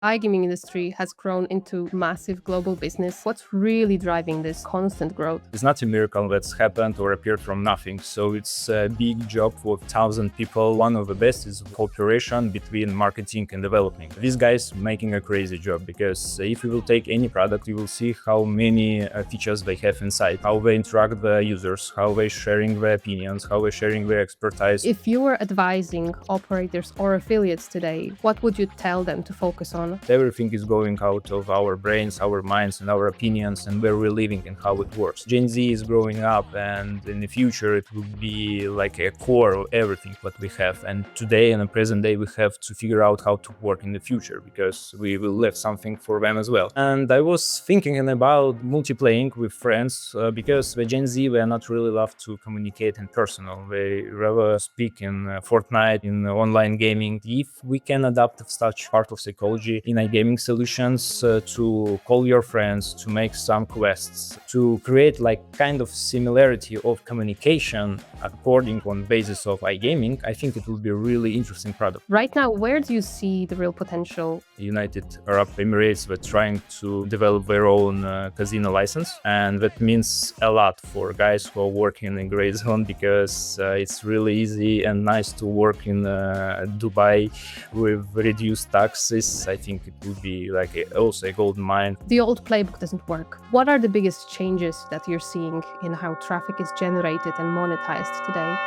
iGaming industry has grown into massive global business. What's really driving this constant growth? It's not a miracle that's happened or appeared from nothing. So it's a big job for 1,000 people. One of the best is cooperation between marketing and development. These guys making a crazy job because if you will take any product, you will see how many features they have inside, how they interact with the users, how they sharing their opinions, how they sharing their expertise. If you were advising operators or affiliates today, what would you tell them to focus on? Everything is going out of our brains, our minds, and our opinions, and where we're living and how it works. Gen Z is growing up, and in the future, it will be like a core of everything what we have. And today, in the present day, we have to figure out how to work in the future because we will leave something for them as well. And I was thinking about multiplaying with friends because the Gen Z, they are not really love to communicate in personal. They rather speak in Fortnite, in online gaming. If we can adapt such part of psychology in iGaming solutions to call your friends, to make some quests, to create like kind of similarity of communication according on basis of iGaming, I think it will be a really interesting product. Right now, where do you see the real potential? United Arab Emirates were trying to develop their own casino license, and that means a lot for guys who are working in gray zone because it's really easy and nice to work in Dubai with reduced taxes. I think it would be like also a gold mine. The old playbook doesn't work. What are the biggest changes that you're seeing in how traffic is generated and monetized today?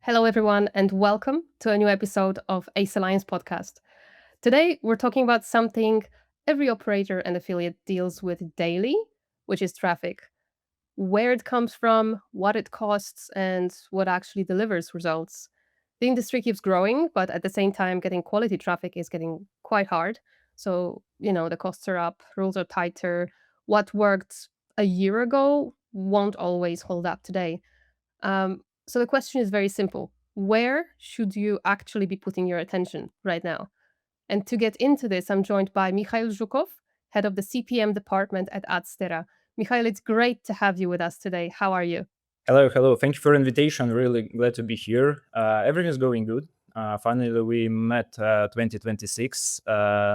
Hello, everyone, and welcome to a new episode of Ace Alliance podcast. Today, we're talking about something every operator and affiliate deals with daily, which is traffic. Where it comes from, what it costs, and what actually delivers results. The industry keeps growing, but at the same time, getting quality traffic is getting quite hard. So, the costs are up, rules are tighter. What worked a year ago won't always hold up today. So the question is very simple. Where should you actually be putting your attention right now? And to get into this, I'm joined by Mikhail Zhukov, head of the CPM Department at Adsterra. Mikhail, it's great to have you with us today. How are you? Hello. Thank you for the invitation. Really glad to be here. Everything is going good. Finally, we met 2026.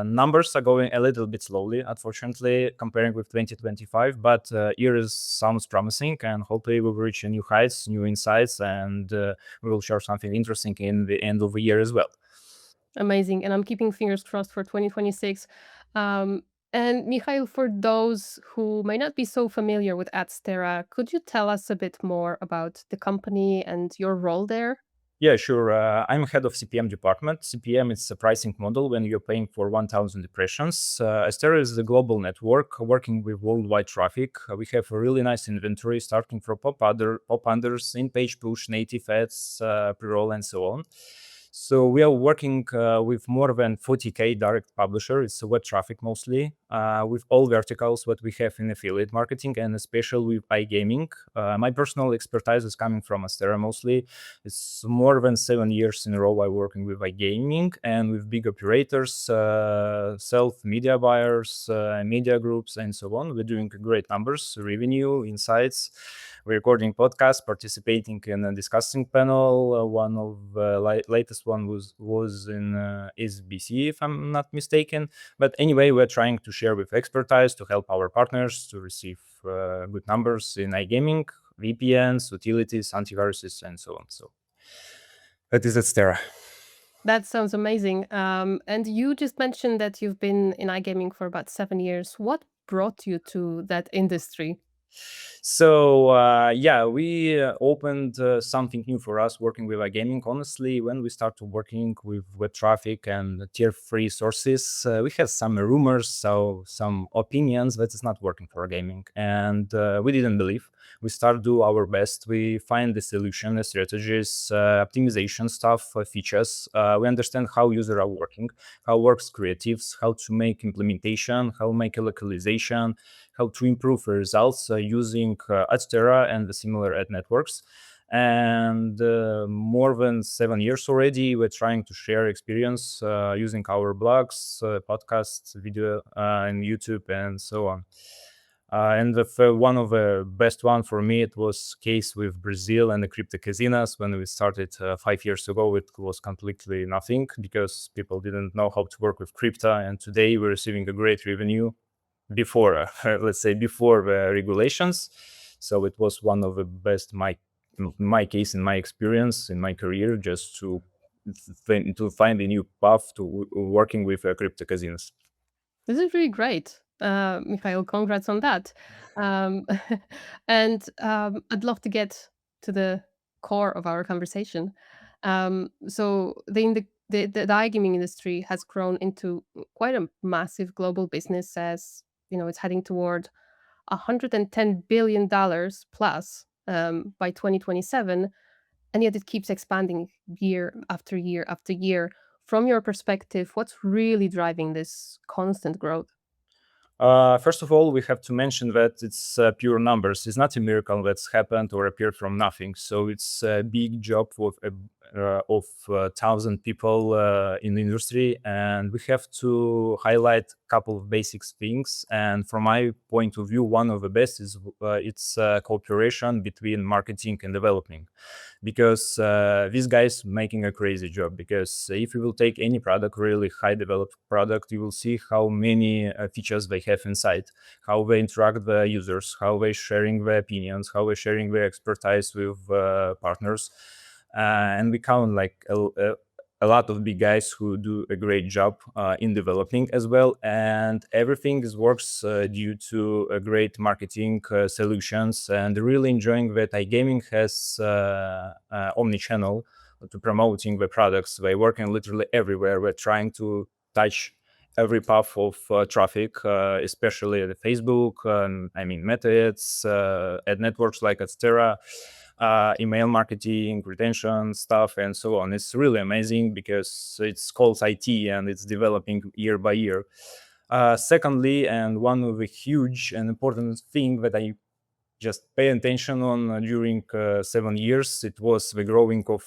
Numbers are going a little bit slowly, unfortunately, comparing with 2025, but year sounds promising, and hopefully we will reach new heights, new insights, and we will share something interesting in the end of the year as well. Amazing. And I'm keeping fingers crossed for 2026. And Mikhail, for those who may not be so familiar with Adsterra, could you tell us a bit more about the company and your role there? Yeah, sure. I'm head of CPM department. CPM is a pricing model when you're paying for 1,000 impressions. Astera is a global network working with worldwide traffic. We have a really nice inventory starting from pop unders, in-page push, native ads, pre-roll, and so on. So we are working with more than 40K direct publisher. It's web traffic mostly, with all verticals what we have in affiliate marketing and especially with iGaming. My personal expertise is coming from Astera mostly. It's more than 7 years in a row I'm working with iGaming and with big operators, self-media buyers, media groups, and so on. We're doing great numbers, revenue, insights. We're recording podcasts, participating in a discussing panel. One of the latest one was in SBC, if I'm not mistaken. But anyway, we're trying to share with expertise to help our partners to receive good numbers in iGaming, VPNs, utilities, antiviruses, and so on. So that is Adsterra. That sounds amazing. And you just mentioned that you've been in iGaming for about 7 years. What brought you to that industry? So yeah, we opened something new for us working with iGaming. Honestly, when we started working with web traffic and tier 3 sources, we had some rumors, so some opinions that it's not working for gaming, and we didn't believe. We start do our best. We find the solution, the strategies, optimization stuff, features. We understand how users are working, how works creatives, how to make implementation, how make a localization, how to improve results using Adsterra and the similar ad networks. And more than 7 years already, we're trying to share experience using our blogs, podcasts, video, and YouTube, and so on. One of the best one for me, it was case with Brazil and the crypto casinos. When we started 5 years ago, it was completely nothing because people didn't know how to work with crypto. And today we're receiving a great revenue before, let's say, before the regulations. So it was one of the best my case in my experience in my career, just to find a new path to working with crypto casinos. This is really great, Mikhail. Congrats on that. Um, and I'd love to get to the core of our conversation. So the iGaming industry has grown into quite a massive global business, as it's heading toward $110 billion plus by 2027, and yet it keeps expanding year after year after year. From your perspective, what's really driving this constant growth? First of all, we have to mention that it's pure numbers. It's not a miracle that's happened or appeared from nothing. So it's a big job of 1,000 people in the industry, and we have to highlight a couple of basic things. And from my point of view, one of the best is it's cooperation between marketing and developing, because these guys making a crazy job. Because if you will take any product, really high developed product, you will see how many features they have inside, how they interact with the users, how they sharing their opinions, how they sharing their expertise with partners. And we count like a lot of big guys who do a great job in developing as well, and everything works due to a great marketing solutions, and really enjoying that iGaming has omni-channel to promoting the products. They're working literally everywhere. We're trying to touch every path of traffic, especially the Facebook, Meta ads, ad networks like Adsterra, email marketing, retention stuff, and so on. It's really amazing because it's called IT and it's developing year by year. Secondly, and one of the huge and important thing that I just pay attention on during 7 years, it was the growing of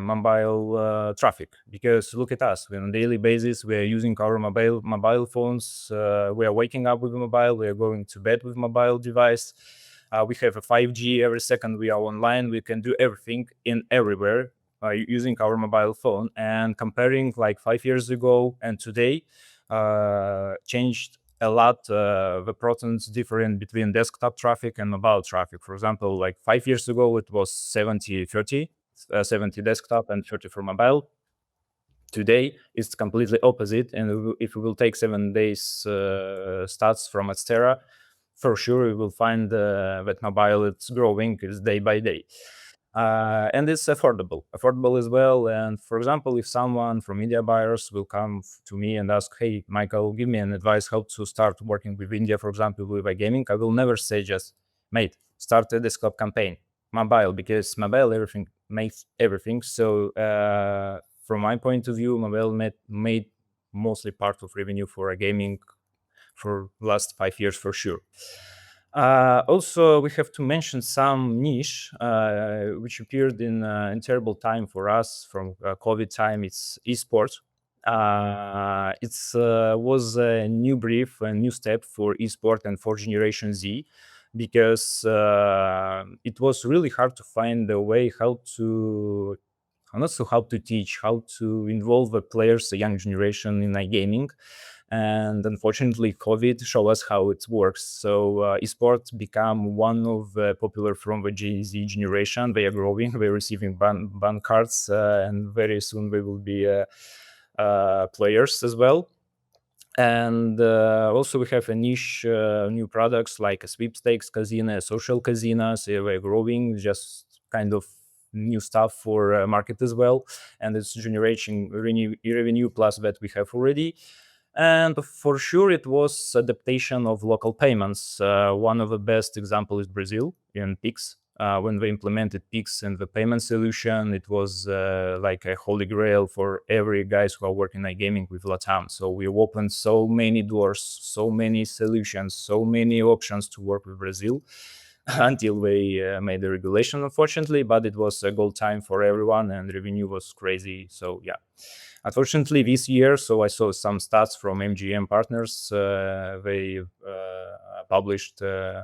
mobile traffic. Because look at us, on a daily basis, we are using our mobile phones. We are waking up with a mobile. We are going to bed with mobile device. We have a 5G every second. We are online. We can do everything in everywhere using our mobile phone. And comparing like 5 years ago and today, changed a lot the proportions different between desktop traffic and mobile traffic. For example, like 5 years ago, it was 70-30, 70 desktop and 30 for mobile. Today, it's completely opposite. And if we will take 7 days stats from Adsterra, for sure we will find that mobile it's growing is day by day. And it's affordable as well. And for example, if someone from media buyers will come to me and ask, hey, Michael, give me an advice how to start working with India, for example, with iGaming, I will never say just, mate, start a desktop campaign, mobile, because mobile everything makes everything. So from my point of view, mobile made mostly part of revenue for iGaming for last 5 years for sure. Also, we have to mention some niche which appeared in terrible time for us from COVID time. It's esports. It's was a new brief, a new step for esport and for Generation Z, because it was really hard to find a way how to not so how to teach, how to involve the players, the young generation in iGaming. And unfortunately, COVID showed us how it works. So esports become one of the popular from the Gen Z generation. They are growing, they're receiving ban cards, and very soon they will be players as well. And also we have a niche new products like a sweepstakes casino, social casinos. They're growing, just kind of new stuff for market as well, and it's generating revenue plus that we have already. And for sure, it was adaptation of local payments. One of the best example is Brazil in Pix. When they implemented Pix and the payment solution, it was like a holy grail for every guys who are working in gaming with Latam. So we opened so many doors, so many solutions, so many options to work with Brazil. until we made the regulation, unfortunately. But it was a gold time for everyone, and revenue was crazy. So yeah, unfortunately this year, so I saw some stats from MGM partners. They published the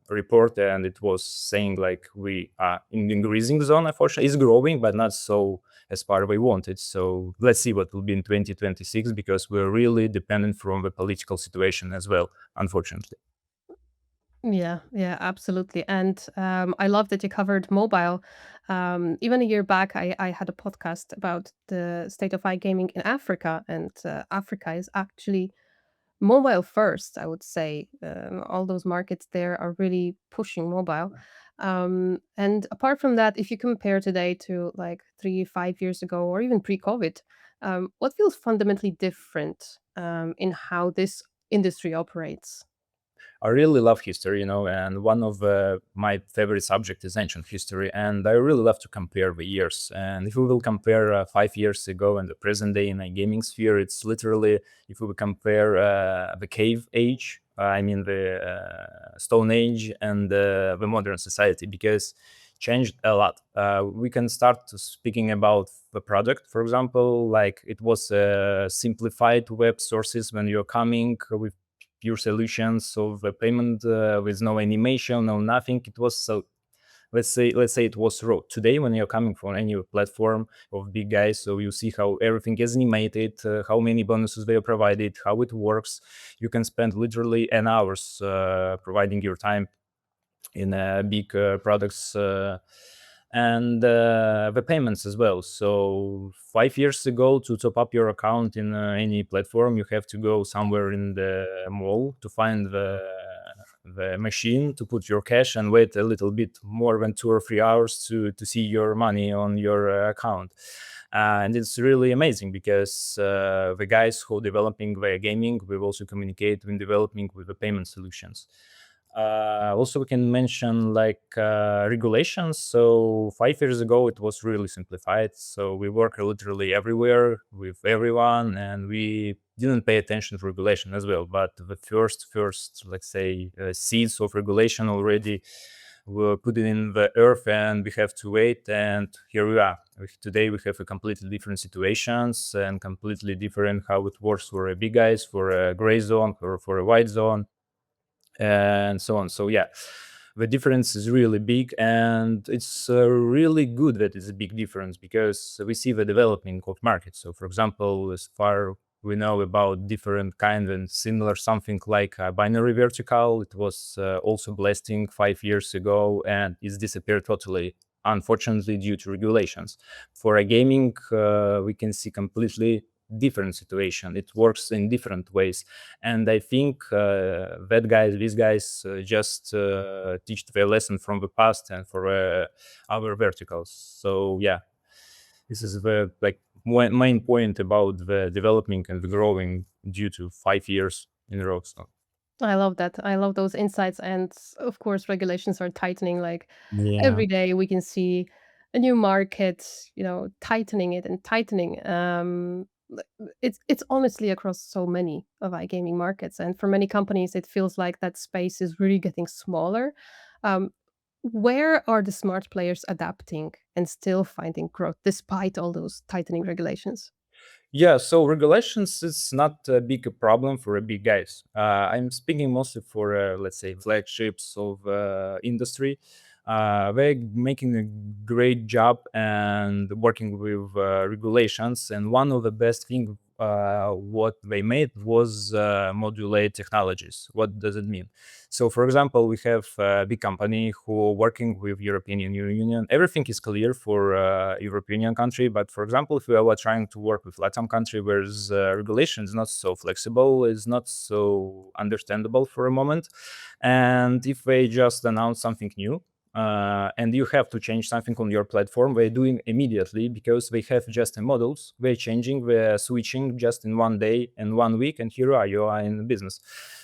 report, and it was saying like we are in the increasing zone. Unfortunately, it's growing, but not so as far as we wanted. So let's see what will be in 2026, because we're really dependent from the political situation as well, unfortunately. Yeah, yeah, absolutely. And I love that you covered mobile. Even a year back, I had a podcast about the state of iGaming in Africa, and Africa is actually mobile first, I would say. All those markets there are really pushing mobile. And apart from that, if you compare today to like 3, 5 years ago, or even pre-COVID, what feels fundamentally different in how this industry operates? I really love history, and one of my favorite subject is ancient history, and I really love to compare the years. And if we will compare 5 years ago and the present day in a gaming sphere, it's literally, if we will compare the cave age, I mean the Stone Age, and the modern society, because changed a lot. We can start speaking about the product, for example, like it was simplified web sources when you're coming with pure solutions of the payment with no animation, no nothing. It was so, let's say it was raw. Today, when you're coming from any platform of big guys, so you see how everything is animated, how many bonuses they are provided, how it works. You can spend literally an hours providing your time in big products, and the payments as well. So 5 years ago, to top up your account in any platform, you have to go somewhere in the mall to find the machine to put your cash and wait a little bit more than 2 or 3 hours to see your money on your account. And it's really amazing, because the guys who are developing the gaming will also communicate when developing with the payment solutions. Also, we can mention like regulations. So 5 years ago, it was really simplified. So we work literally everywhere with everyone, and we didn't pay attention to regulation as well. But the first, let's say, seeds of regulation already were put in the earth, and we have to wait. And here we are. Today, we have a completely different situations and completely different how it works for a big guys, for a gray zone, or for a white zone, and so on. So yeah, the difference is really big, and it's really good that it's a big difference, because we see the developing of markets. So for example, as far we know about different kind and similar, something like a binary vertical, it was also blasting 5 years ago, and it's disappeared totally, unfortunately, due to regulations. For a gaming, we can see completely different situation. It works in different ways, and I think these guys just teach their lesson from the past and for our verticals. So yeah, this is the like main point about the developing and the growing due to 5 years in a row. So I love that. I love those insights. And of course, regulations are tightening. Like yeah. every day, we can see a new market, tightening it and tightening. It's honestly across so many of iGaming markets, and for many companies, it feels like that space is really getting smaller. Um, where are the smart players adapting and still finding growth despite all those tightening regulations? Yeah, so regulations is not a big problem for a big guys. I'm speaking mostly for, let's say, flagships of industry. They're making a great job and working with regulations. And one of the best thing what they made was modulate technologies. What does it mean? So, for example, we have a big company who are working with European Union. Everything is clear for European country, but for example, if we are trying to work with Latin country, where regulation is not so flexible, is not so understandable for a moment, and if they just announce something new, and you have to change something on your platform, they're doing immediately, because they have just the models. They're changing, they're switching just in one day and 1 week, and here you are in business.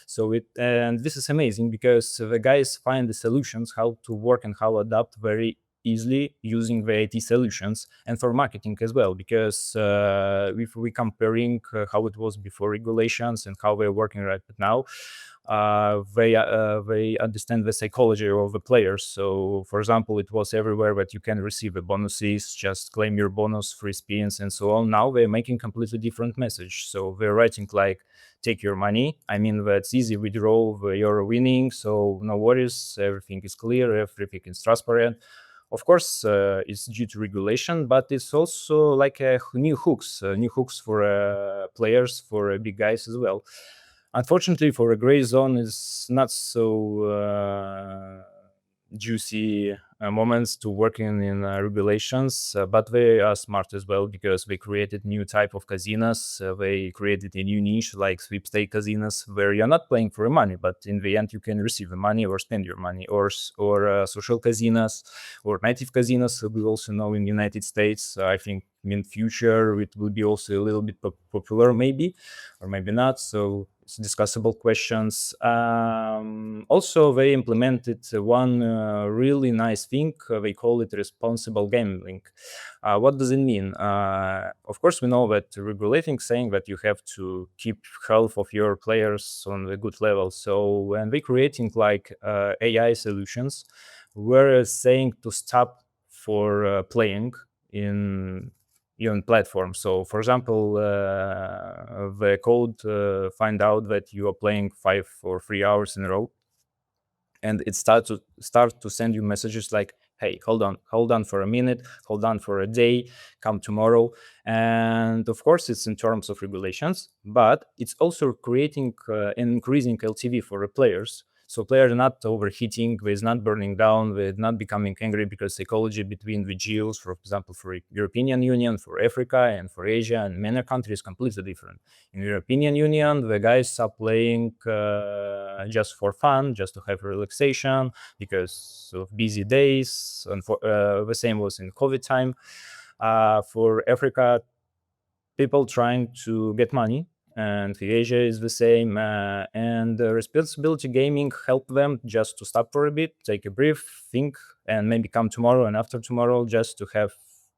So this is amazing, because the guys find the solutions how to work and how adapt very easily using the IT solutions, and for marketing as well, because if we comparing how it was before regulations and how we're working right now, they understand the psychology of the players. So, for example, it was everywhere that you can receive the bonuses, just claim your bonus, free spins, and so on. Now they're making completely different message. So they're writing like, "Take your money. I mean, that's easy withdrawal. You're winning, so no worries. Everything is clear. Everything is transparent." Of course, it's due to regulation, but it's also like new hooks for players, for big guys as well. Unfortunately, for a gray zone, is not so juicy moments to working in regulations, but they are smart as well because they created new type of casinos. They created a new niche like sweepstake casinos where you're not playing for money, but in the end you can receive the money or spend your money, or social casinos or native casinos. We also know in United States. I think in future it will be also a little bit popular, maybe, or maybe not. So it's discussable questions. Also, they implemented one really nice thing. They call it responsible gambling. What does it mean? Of course, we know that regulating saying that you have to keep health of your players on a good level. So when they creating like AI solutions, we're saying to stop for playing in even platform. So, for example, the code find out that you are playing 5 or 3 hours in a row, and it start to send you messages like, "Hey, hold on for a minute, hold on for a day, come tomorrow." And of course, it's in terms of regulations, but it's also creating an increasing LTV for the players. So players are not overheating, with not burning down, with not becoming angry, because psychology between the geos, for example, for European Union, for Africa, and for Asia, and many countries is completely different. In European Union, the guys are playing just for fun, just to have relaxation because of busy days. And the same was in COVID time. For Africa, people trying to get money, and Asia is the same. And responsibility gaming help them just to stop for a bit, take a breath, think, and maybe come tomorrow and after tomorrow just to have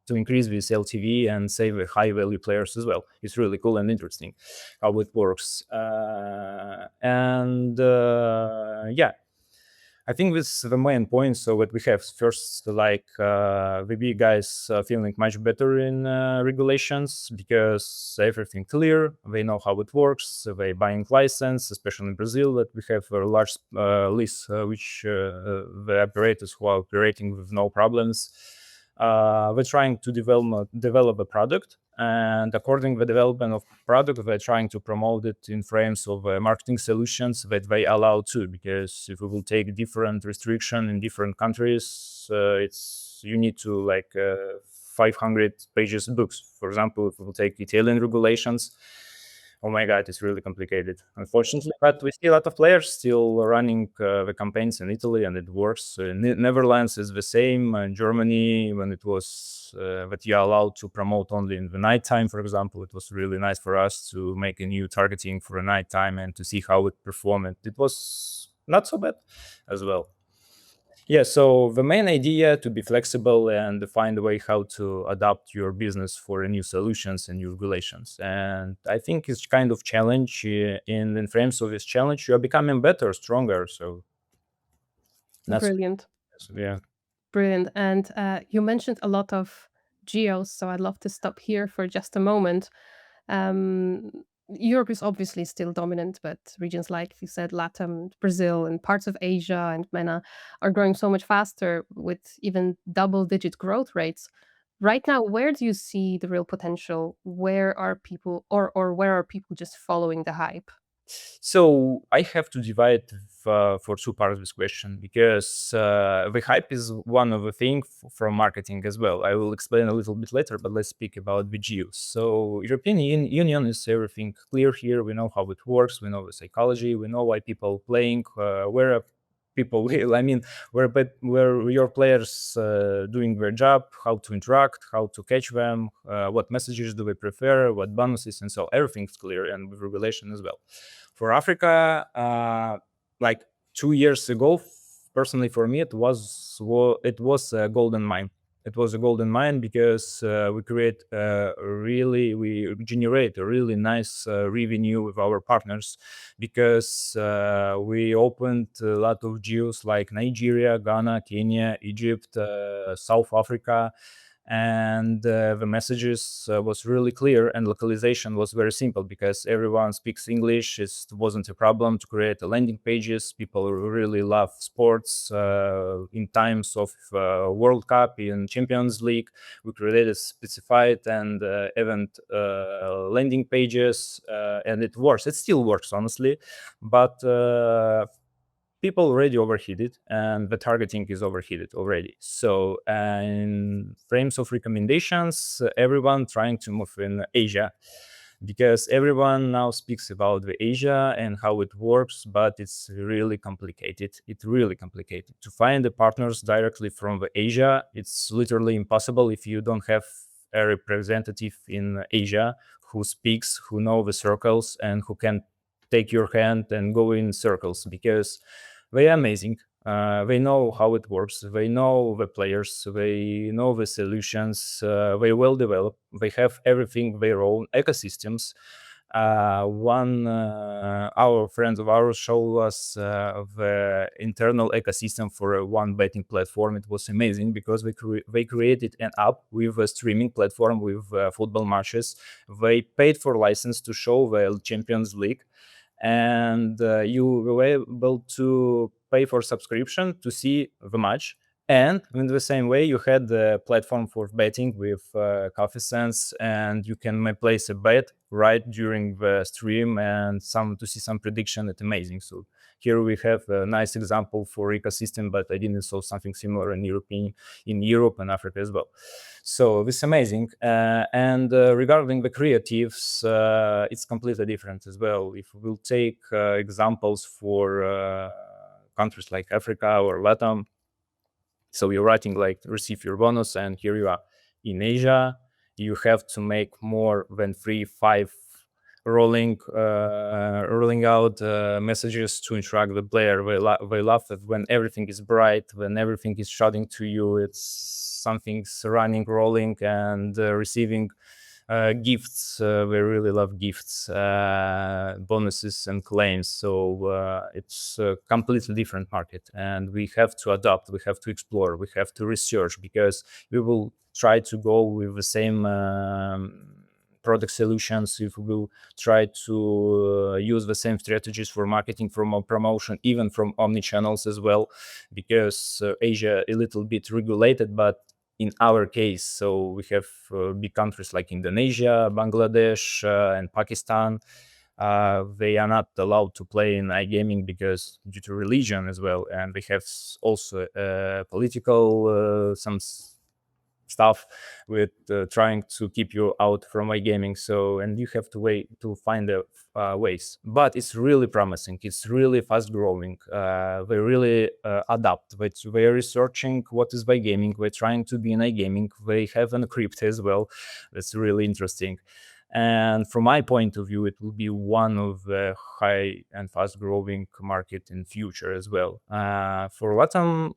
to increase this LTV and save the high value players as well. It's really cool and interesting how it works. Yeah, I think this is the main point. So what we have first, like the big guys feeling much better in regulations because everything clear. They know how it works. They buying license, especially in Brazil, that we have a large list, which the operators who are operating with no problems. We're trying to develop a product, and according to the development of product, they're trying to promote it in frames of marketing solutions that they allow too. Because if we will take different restriction in different countries, it's you need to like 500 pages books. For example, if we will take Italian regulations, oh my god, it's really complicated, unfortunately. But we see a lot of players still running the campaigns in Italy, and it works. Netherlands is the same. Germany, when it was that you're allowed to promote only in the nighttime, for example, it was really nice for us to make a new targeting for a nighttime and to see how it performed. It was not so bad as well. Yeah, so the main idea to be flexible and find a way how to adapt your business for new solutions and new regulations. And I think it's kind of challenge. In frames of this challenge, you are becoming better, stronger. So that's Brilliant. yeah. Brilliant. And you mentioned a lot of geos, so I'd love to stop here for just a moment. Um, Europe is obviously still dominant, but regions like you said, Latam, Brazil, and parts of Asia and MENA are growing so much faster with even double-digit growth rates. Right now, where do you see the real potential? Where are people, or where are people just following the hype? So I have to divide for two parts of this question because the hype is one of the things from marketing as well. I will explain a little bit later, but let's speak about the geos. So European Union is everything clear here. We know how it works. We know the psychology. We know why people playing. Where are people will. I mean, where your players doing their job, how to interact, how to catch them, what messages do they prefer, what bonuses, and so everything's clear and with regulation as well. For Africa, like 2 years ago, personally for me, it was a golden mine. It was a golden mine because we generate a really nice revenue with our partners, because we opened a lot of geos like Nigeria, Ghana, Kenya, Egypt, South Africa, and the messages was really clear, and localization was very simple because everyone speaks English. It wasn't a problem to create a landing pages. People really love sports. In times of World Cup, in Champions League, we created specified and event landing pages, and it works. It still works, honestly, but people already overheated, and the targeting is overheated already. So in frames of recommendations, everyone trying to move in Asia, because everyone now speaks about the Asia and how it works, but it's really complicated. It's really complicated to find the partners directly from the Asia. It's literally impossible if you don't have a representative in Asia who speaks, who know the circles, and who can take your hand and go in circles, because they are amazing. They know how it works. They know the players. They know the solutions. They well developed. They have everything their own ecosystems. One our friends of ours showed us the internal ecosystem for one betting platform. It was amazing because they created an app with a streaming platform with football matches. They paid for license to show the Champions League, and you were able to pay for subscription to see the match. And in the same way, you had the platform for betting with coffee cents, and you can place a bet right during the stream and some to see some prediction. It's amazing. So here we have a nice example for ecosystem, but I didn't saw something similar in Europe and Africa as well. So this is amazing. And regarding the creatives, it's completely different as well. If we'll take examples for countries like Africa or Latam, so you're writing like receive your bonus, and here you are. In Asia, you have to make more than 3, 5 rolling out messages to interact with the player. They love it when everything is bright, when everything is shouting to you. It's something's running, rolling, and receiving gifts. We really love gifts, bonuses, and claims. So it's a completely different market, and we have to adapt. We have to explore. We have to research, because we will try to go with the same product solutions, if we will try to use the same strategies for marketing, from promotion, even from omni channels as well, because Asia a little bit regulated, but in our case, so we have big countries like Indonesia, Bangladesh, and Pakistan. They are not allowed to play in iGaming because due to religion as well, and they have also political some stuff with trying to keep you out from iGaming. So, and you have to wait to find the ways. But it's really promising. It's really fast growing. They really adapt. They're researching what is iGaming. They're trying to be in iGaming. They have an crypto as well. That's really interesting. And from my point of view, it will be one of the high and fast growing market in future as well. For Latam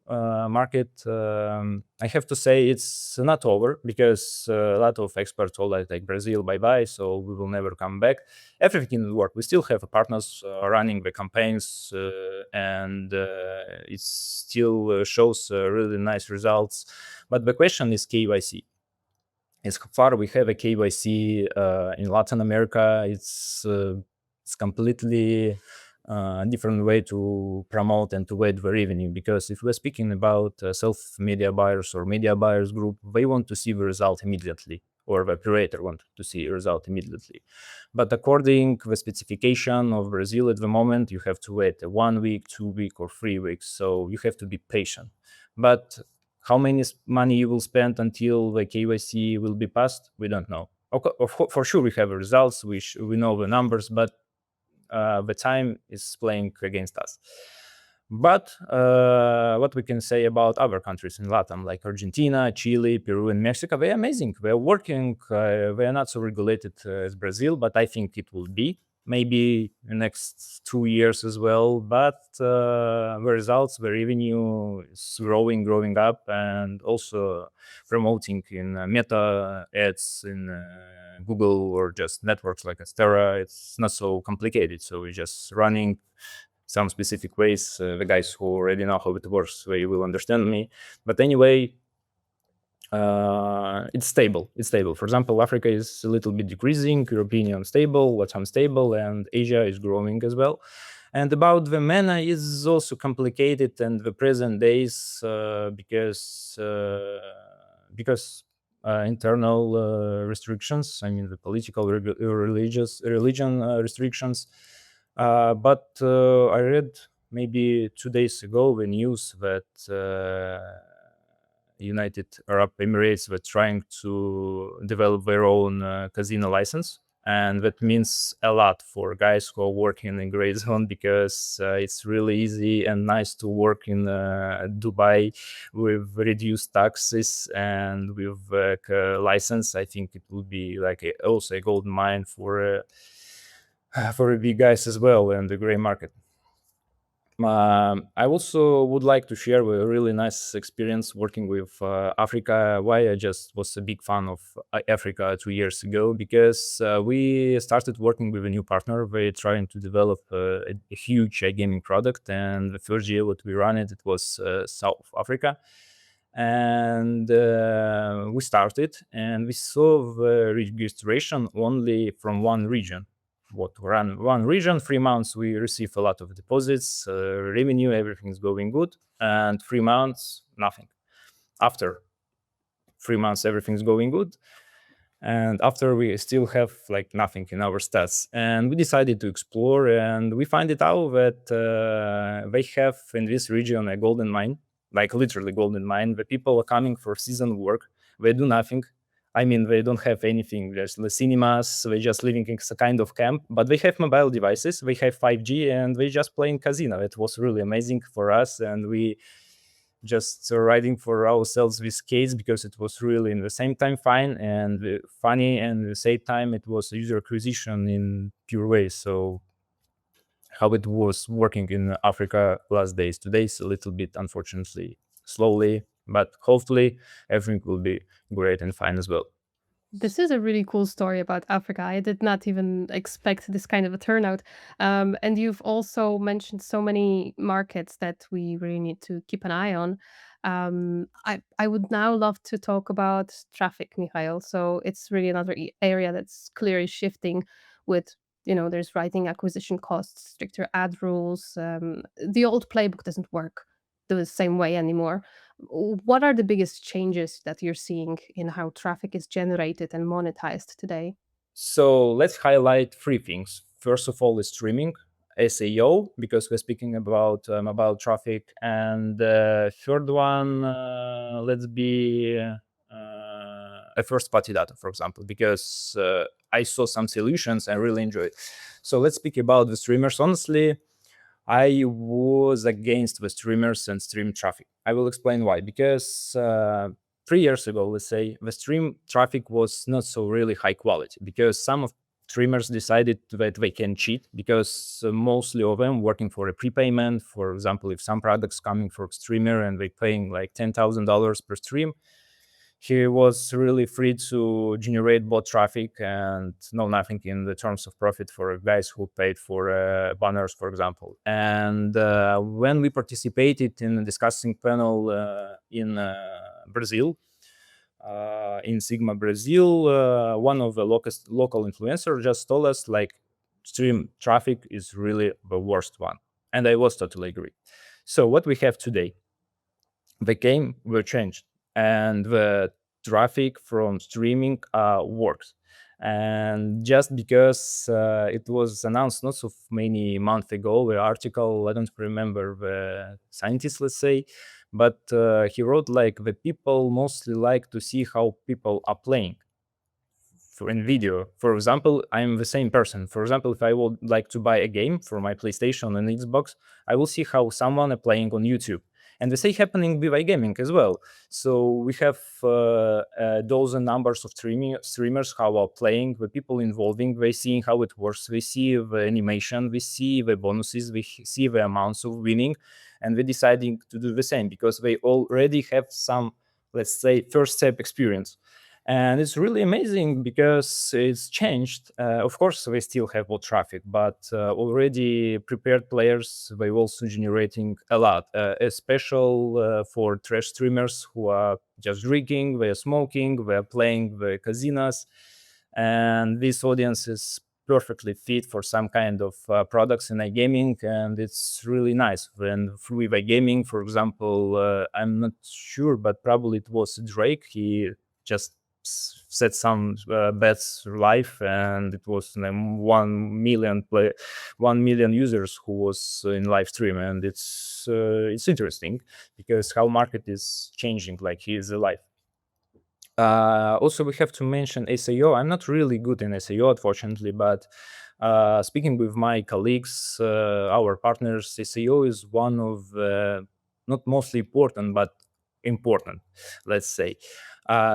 market, I have to say it's not over, because a lot of experts told us like Brazil, bye bye, so we will never come back. Everything will work. We still have partners running the campaigns, and it still shows really nice results. But the question is KYC. As far we have a KYC in Latin America, it's completely different way to promote and to wait the revenue. Because if we're speaking about self-media buyers or media buyers group, they want to see the result immediately, or the operator want to see a result immediately. But according to the specification of Brazil at the moment, you have to wait 1 week, 2 week, or 3 weeks. So you have to be patient. But how many money you will spend until the KYC will be passed, we don't know. For sure, we have results, we know the numbers, but the time is playing against us. But what we can say about other countries in Latin, like Argentina, Chile, Peru, and Mexico, they're amazing. They're working. They are not so regulated as Brazil, but I think it will be. maybe the next 2 years as well. But the results, the revenue is growing up, and also promoting in Meta ads in Google or just networks like Adsterra. It's not so complicated. So we're just running some specific ways. The guys who already know how it works, they will understand me. But anyway, it's stable. It's stable. For example, Africa is a little bit decreasing, European stable, Latam stable, and Asia is growing as well. And about the MENA is also complicated and the present days because internal restrictions. I mean the political, religion restrictions. But I read maybe 2 days ago the news that United Arab Emirates were trying to develop their own casino license. And that means a lot for guys who are working in gray zone because it's really easy and nice to work in Dubai with reduced taxes and with a license. I think it would be like also a gold mine for the big guys as well in the gray market. I also would like to share a really nice experience working with Africa. Why I just was a big fan of Africa 2 years ago, because we started working with a new partner. We're trying to develop a huge iGaming product, and the first year that we ran it was South Africa. And we started, and we saw the registration only from one region. What run one region, 3 months we receive a lot of deposits, revenue, everything's going good, and 3 months nothing. After 3 months everything's going good, and after we still have like nothing in our stats. And we decided to explore, and we find it out that they have in this region a golden mine, like literally golden mine. The people are coming for season work, they do nothing. I mean, they don't have anything. There's the cinemas. They're just living in a kind of camp, but they have mobile devices. They have 5G, and they just playing casino. It was really amazing for us, and we just riding for ourselves this case because it was really in the same time fine and funny, and at the same time it was user acquisition in pure way. So how it was working in Africa last days. Today is a little bit, unfortunately, slowly, but hopefully everything will be great and fine as well. This is a really cool story about Africa. I did not even expect this kind of a turnout. And you've also mentioned so many markets that we really need to keep an eye on. I would now love to talk about traffic, Mikhail. So it's really another area that's clearly shifting with, there's rising acquisition costs, stricter ad rules. The old playbook doesn't work the same way anymore. What are the biggest changes that you're seeing in how traffic is generated and monetized today? So let's highlight three things. First of all is streaming, SEO, because we're speaking about mobile traffic. And third one, let's be a first party data, for example, because I saw some solutions I really enjoyed. So let's speak about the streamers. Honestly, I was against the streamers and stream traffic. I will explain why. Because 3 years ago, let's say, the stream traffic was not so really high quality, because some of streamers decided that they can cheat, because mostly of them working for a prepayment. For example, if some products coming for streamer and they paying like $10,000 per stream, he was really free to generate bot traffic and no nothing in the terms of profit for guys who paid for banners, for example. And when we participated in a discussing panel in Brazil, in Sigma Brazil, one of the local influencers just told us like stream traffic is really the worst one, and I was totally agree. So what we have today, the game were changed, and the traffic from streaming works. And just because it was announced not so many months ago, the article, I don't remember the scientist, let's say, but he wrote like the people mostly like to see how people are playing for in video. For example, I'm the same person. For example, if I would like to buy a game for my PlayStation and Xbox, I will see how someone are playing on YouTube. And the same happening with iGaming as well. So we have those numbers of streamers how are playing, the people involving, they seeing how it works, they see the animation, they see the bonuses, they see the amounts of winning, and they're deciding to do the same because they already have some, let's say, first step experience. And it's really amazing because it's changed. Of course, we still have more traffic, but already prepared players, they also generating a lot, especially for trash streamers who are just drinking, they're smoking, they're playing the casinos, and this audience is perfectly fit for some kind of products in iGaming, and it's really nice. When with iGaming, for example, I'm not sure, but probably it was Drake. He just set some bets live, and it was 1 million 1 million users who was in live stream, and it's interesting because how market is changing, like he is alive. Also, we have to mention SEO. I'm not really good in SEO, unfortunately, but speaking with my colleagues, our partners, SEO is one of not mostly important, but important, let's say.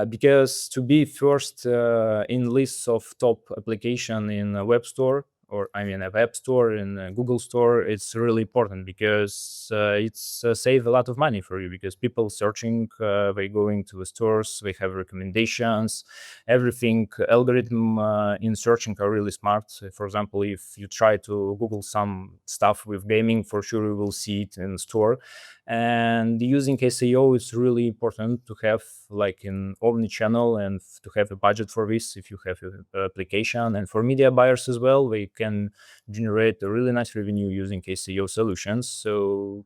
Because to be first in lists of top application in a web store, or I mean a web store in a Google store, it's really important because it's save a lot of money for you because people searching, they going to the stores, they have recommendations, everything. Algorithm in searching are really smart. For example, if you try to Google some stuff with gaming, for sure you will see it in store. And using SEO is really important to have like in omni-channel and to have a budget for this if you have an application. And for media buyers as well, they can generate a really nice revenue using SEO solutions. So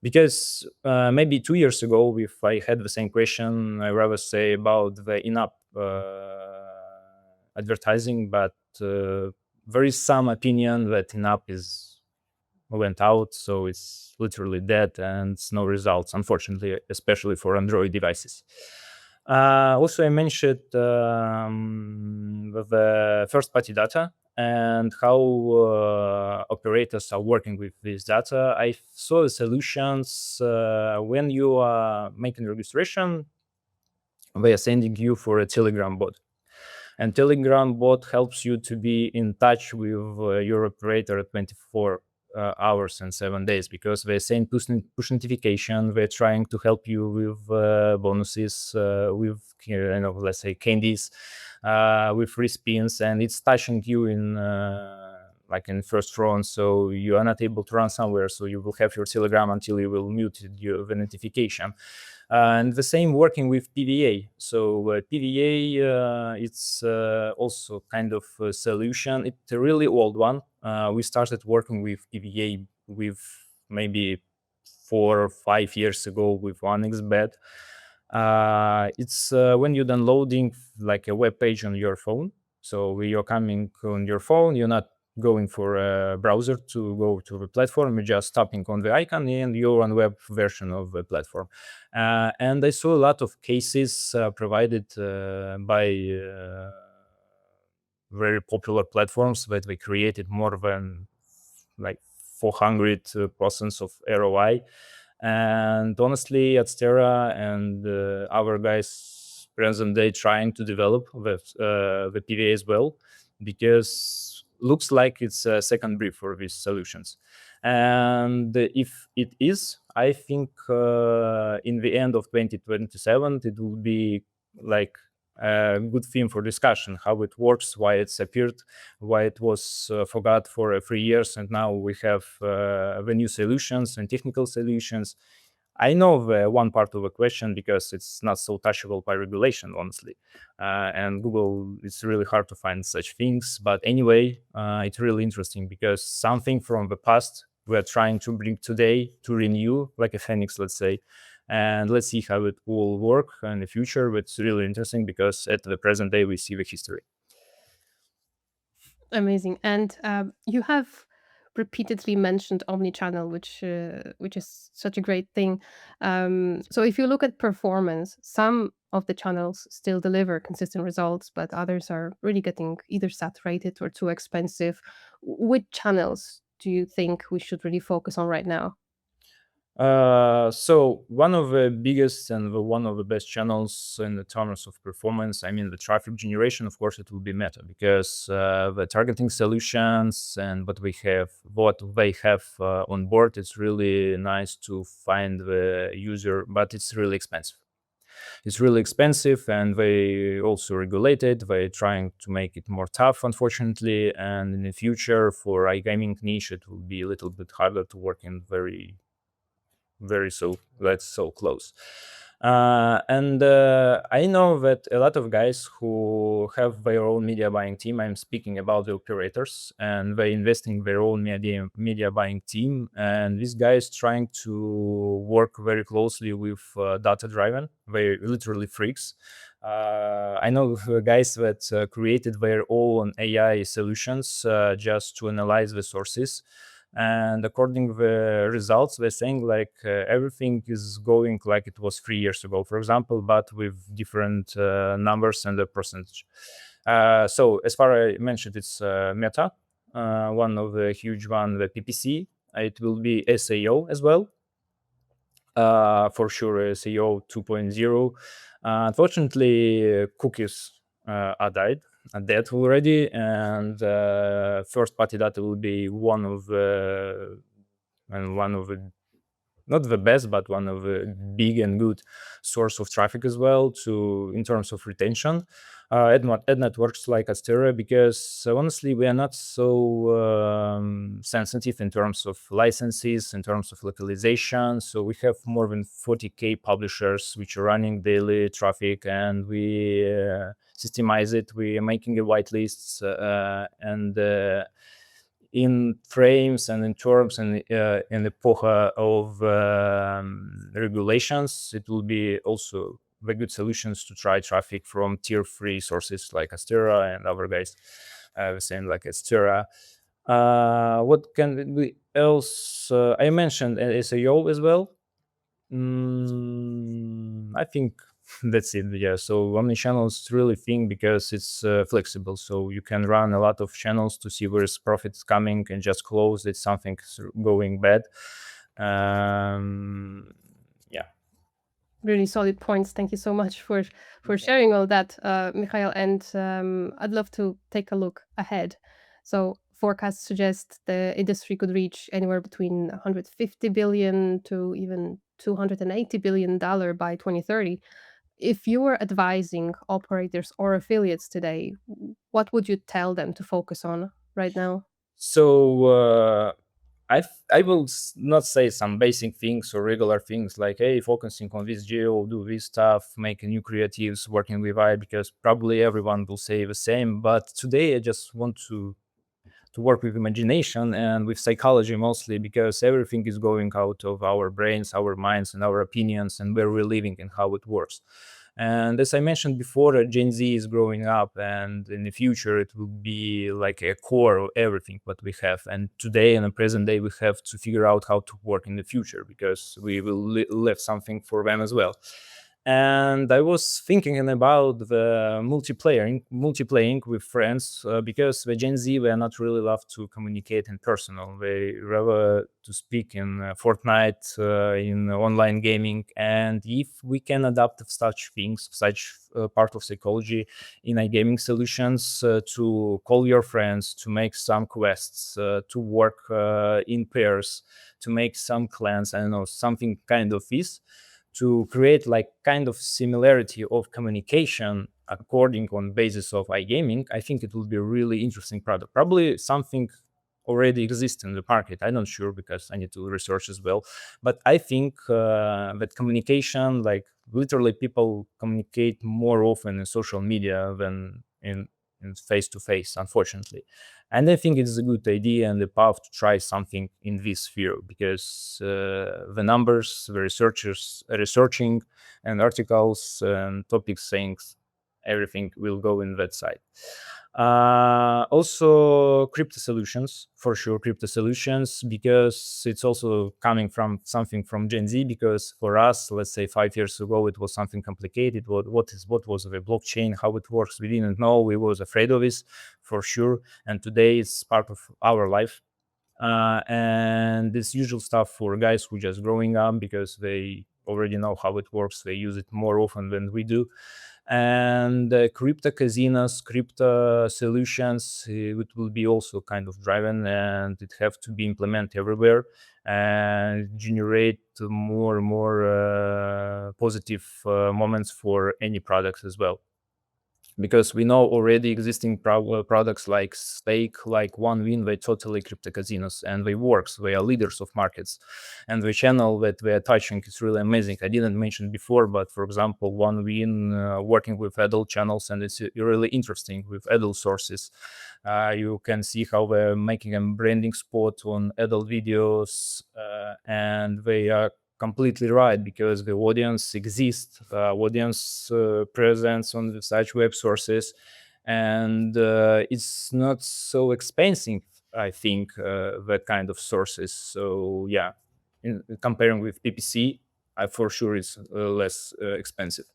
because maybe 2 years ago, if I had the same question, I rather say about the in-app advertising, but there is some opinion that in-app is went out, so it's literally dead and it's no results, unfortunately, especially for Android devices. Also, I mentioned the first-party data and how operators are working with this data. I saw the solutions when you are making registration, they are sending you for a Telegram bot. And Telegram bot helps you to be in touch with your operator 24 hours and 7 days because they send push notification. They're trying to help you with bonuses, with let's say candies, with free spins, and it's touching you in like in first run, so you are not able to run somewhere. So you will have your Telegram until you will mute the notification. And the same working with PVA. So PVA, it's also kind of a solution. It's a really old one. We started working with PVA with maybe 4 or 5 years ago with OneXBet. It's when you're downloading like a web page on your phone. So when you're coming on your phone, you're not going for a browser to go to the platform. You're just tapping on the icon and you're on web version of the platform. And I saw a lot of cases provided by very popular platforms that they created more than like 400% of ROI. And honestly, Adsterra and our guys present day trying to develop the PVA as well, because looks like it's a second brief for these solutions. And if it is, I think in the end of 2027, it will be like a good theme for discussion, how it works, why it's appeared, why it was forgot for 3 years, and now we have the new solutions and technical solutions. I know the one part of the question because it's not so touchable by regulation, honestly. And Google, it's really hard to find such things. But anyway, it's really interesting because something from the past we're trying to bring today to renew, like a phoenix, let's say. And let's see how it will work in the future. But it's really interesting because at the present day, we see the history. Amazing. And you have repeatedly mentioned omnichannel, which is such a great thing. So if you look at performance, some of the channels still deliver consistent results, but others are really getting either saturated or too expensive. Which channels do you think we should really focus on right now? So one of the biggest and one of the best channels in the terms of performance, I mean the traffic generation, of course, it will be Meta, because the targeting solutions and what they have on board, it's really nice to find the user, but it's really expensive. It's really expensive, and they also regulate it. They're trying to make it more tough, unfortunately. And in the future, for iGaming niche, it will be a little bit harder to work in very so that's so close. And I know that a lot of guys who have their own media buying team, I'm speaking about the operators, and they invest in their own media buying team, and these guys trying to work very closely with data driven. They literally freaks. I know guys that created their own AI solutions just to analyze the sources, and according to the results, they're saying like everything is going like it was 3 years ago, for example, but with different numbers and the percentage. So as far as I mentioned, it's Meta, one of the huge one, the PPC. It will be SAO as well, for sure, SEO 2.0. Unfortunately, cookies are dead already, and first party data will be one of the not the best, but one of the big and good source of traffic as well to in terms of retention. Ad networks like Adsterra, because honestly, we are not so sensitive in terms of licenses, in terms of localization. So we have more than 40K publishers which are running daily traffic, and we systemize it. We are making a whitelists and in frames and in terms and in the epocha of regulations, it will be also very good solutions to try traffic from tier 3 sources like Adsterra and other guys the same like Adsterra. What can we else? I mentioned SEO as well. I think that's it. Yeah. So omnichannel is really thing because it's flexible. So you can run a lot of channels to see where is profits coming and just close it. Something's going bad. Yeah. Really solid points. Thank you so much for sharing all that, Mikhail. And I'd love to take a look ahead. So forecasts suggest the industry could reach anywhere between 150 billion to even 280 billion dollar by 2030. If you were advising operators or affiliates today, what would you tell them to focus on right now? So I will not say some basic things or regular things like, hey, focusing on this geo, do this stuff, making new creatives, working with I, because probably everyone will say the same. But today I just want to work with imagination and with psychology mostly, because everything is going out of our brains, our minds, and our opinions, and where we're living and how it works. And as I mentioned before, Gen Z is growing up, and in the future, it will be like a core of everything what we have. And today, in the present day, we have to figure out how to work in the future, because we will leave something for them as well. And I was thinking about the multiplaying with friends, because the Gen Z were not really love to communicate in personal. They rather to speak in Fortnite, in online gaming. And if we can adapt such things, such part of psychology in iGaming solutions, to call your friends, to make some quests, to work in pairs, to make some clans, I don't know, something kind of this, to create like kind of similarity of communication according on basis of iGaming, I think it will be a really interesting product. Probably something already exists in the market. I'm not sure because I need to research as well. But I think that communication, like literally people communicate more often in social media than in face to face, unfortunately. And I think it's a good idea and the path to try something in this sphere, because the numbers, the researchers researching, and articles and topics saying everything will go in that side. Also, crypto solutions, for sure, crypto solutions, because it's also coming from something from Gen Z. Because for us, let's say 5 years ago, it was something complicated. What was the blockchain, how it works? We didn't know. We was afraid of this, for sure. And today, it's part of our life. And this usual stuff for guys who just growing up because they already know how it works. They use it more often than we do. And crypto casinos, crypto solutions, it will be also kind of driven, and it have to be implemented everywhere and generate more and more positive moments for any products as well, because we know already existing products like Stake, like OneWin, they totally crypto casinos, and they works. They are leaders of markets, and the channel that we are touching is really amazing. I didn't mention before, but for example, OneWin working with adult channels, and it's really interesting with adult sources. You can see how they're making a branding spot on adult videos, and they are completely right, because the audience exists, audience presence on such web sources, and it's not so expensive, I think, that kind of sources. So yeah, in comparing with PPC, for sure it's less expensive.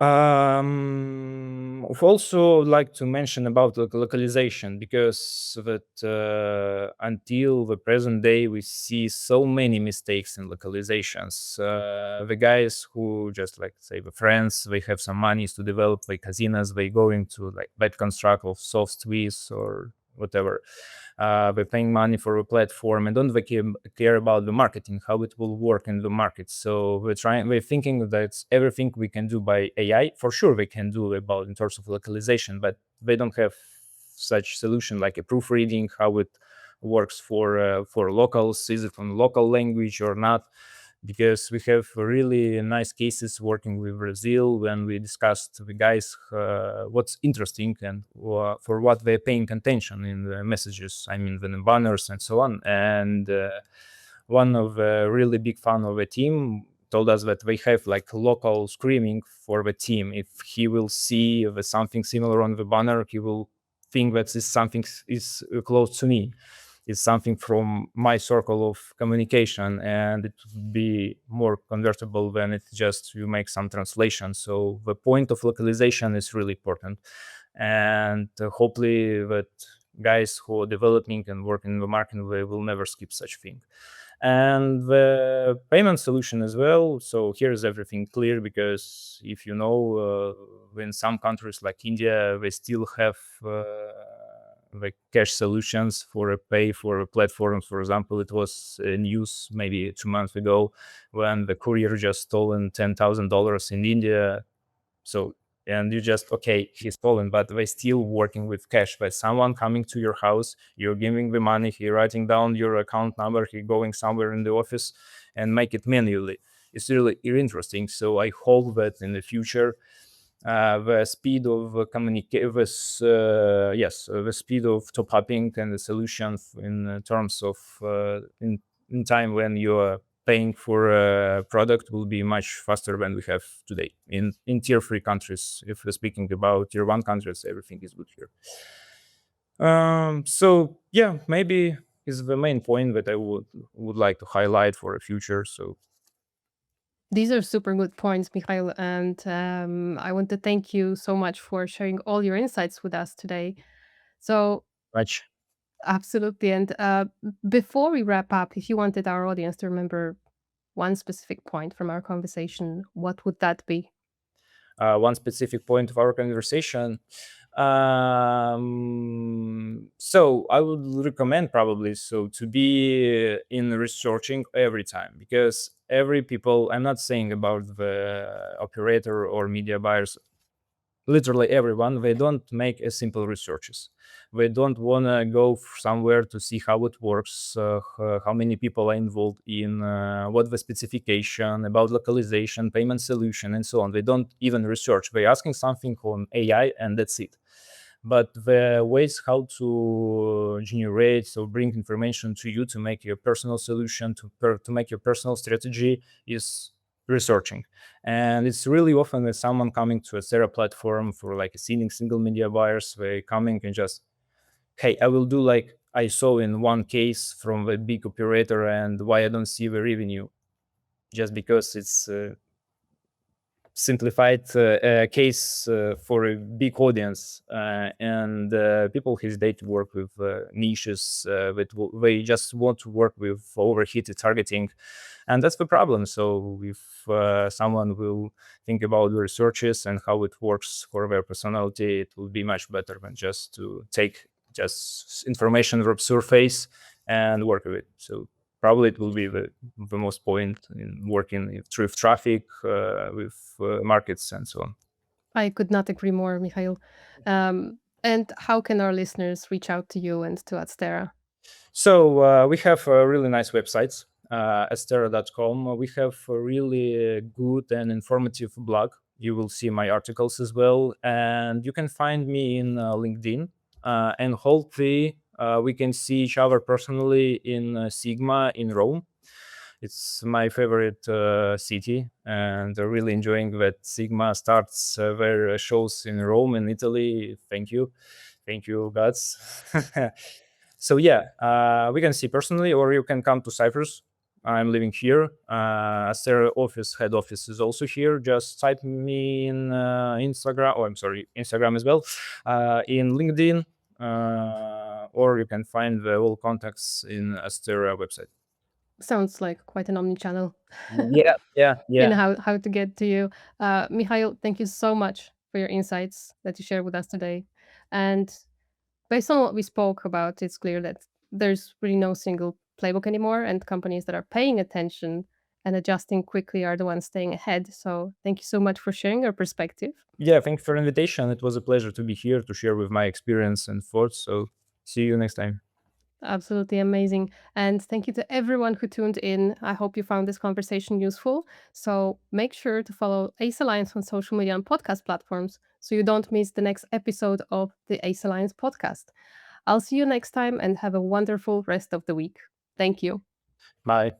I've also like to mention about localization, because that until the present day we see so many mistakes in localizations. The guys who just like say the friends, they have some monies to develop like casinos, they going to like bad construct of soft Swiss or whatever. They're paying money for a platform and don't they care about the marketing, how it will work in the market. So we're thinking that everything we can do by AI, for sure we can do about in terms of localization, but they don't have such solution like a proofreading, how it works for locals, is it from local language or not, because we have really nice cases working with Brazil when we discussed the guys what's interesting and for what they're paying attention in the messages. I mean, the banners and so on. And one of the really big fan of the team told us that they have like local screaming for the team. If he will see something similar on the banner, he will think that this something is close to me, is something from my circle of communication, and it would be more convertible than it just you make some translation. So the point of localization is really important, and hopefully that guys who are developing and working in the market, they will never skip such thing. And the payment solution as well. So here is everything clear, because if you know, in some countries like India, they still have the cash solutions for a pay for platforms. For example, it was news maybe 2 months ago when the courier just stolen $10,000 in India. So, and you just, okay, he's stolen, but they still working with cash. But someone coming to your house, you're giving the money, he writing down your account number, he going somewhere in the office and make it manually. It's really interesting. So I hope that in the future, the speed of communication, the speed of top upping and the solution in terms of in time when you are paying for a product will be much faster than we have today in tier 3 countries. If we're speaking about tier 1 countries, everything is good here. So yeah, maybe is the main point that I would like to highlight for the future. So These are super good points, Mikhail, and I want to thank you so much for sharing all your insights with us today. So, much. absolutely. And before we wrap up, if you wanted our audience to remember one specific point from our conversation, what would that be? One specific point of our conversation. So I would recommend probably so to be in researching every time, because every people, I'm not saying about the operator or media buyers, literally everyone, they don't make a simple researches. They don't want to go somewhere to see how it works, how many people are involved in, what the specification about localization, payment solution, and so on. They don't even research. They're asking something on AI, and that's it. But the ways how to generate, so bring information to you to make your personal solution, to make your personal strategy, is researching. And it's really often that someone coming to a Adsterra platform for like a single media buyers, they coming and just, hey, I will do like I saw in one case from a big operator, and why I don't see the revenue, just because it's simplified case for a big audience, and people hesitate to work with niches that they just want to work with overheated targeting, and that's the problem. So if someone will think about the researches and how it works for their personality, it will be much better than just to take just information from surface and work with it. So probably it will be the most point in working with traffic, with markets, and so on. I could not agree more, Mikhail. And how can our listeners reach out to you and to Adsterra? So we have really nice websites, Adsterra.com. We have a really good and informative blog. You will see my articles as well, and you can find me in LinkedIn. And hopefully, we can see each other personally in Sigma in Rome. It's my favorite city, and really enjoying that Sigma starts their shows in Rome in Italy. Thank you, gods. So yeah, we can see personally, or you can come to Cyprus. I'm living here. Adsterra head office is also here. Just type me in Instagram. Oh, I'm sorry, Instagram as well, in LinkedIn, or you can find the all contacts in Adsterra website. Sounds like quite an omni-channel Yeah, yeah, in yeah. how to get to you. Mikhail, thank you so much for your insights that you shared with us today. And based on what we spoke about, it's clear that there's really no single playbook anymore, and companies that are paying attention and adjusting quickly are the ones staying ahead. So thank you so much for sharing your perspective. Yeah, thank you for the invitation. It was a pleasure to be here to share with my experience and thoughts. So see you next time. Absolutely amazing. And thank you to everyone who tuned in. I hope you found this conversation useful. So make sure to follow Ace Alliance on social media and podcast platforms so you don't miss the next episode of the Ace Alliance podcast. I'll see you next time and have a wonderful rest of the week. Thank you. Bye.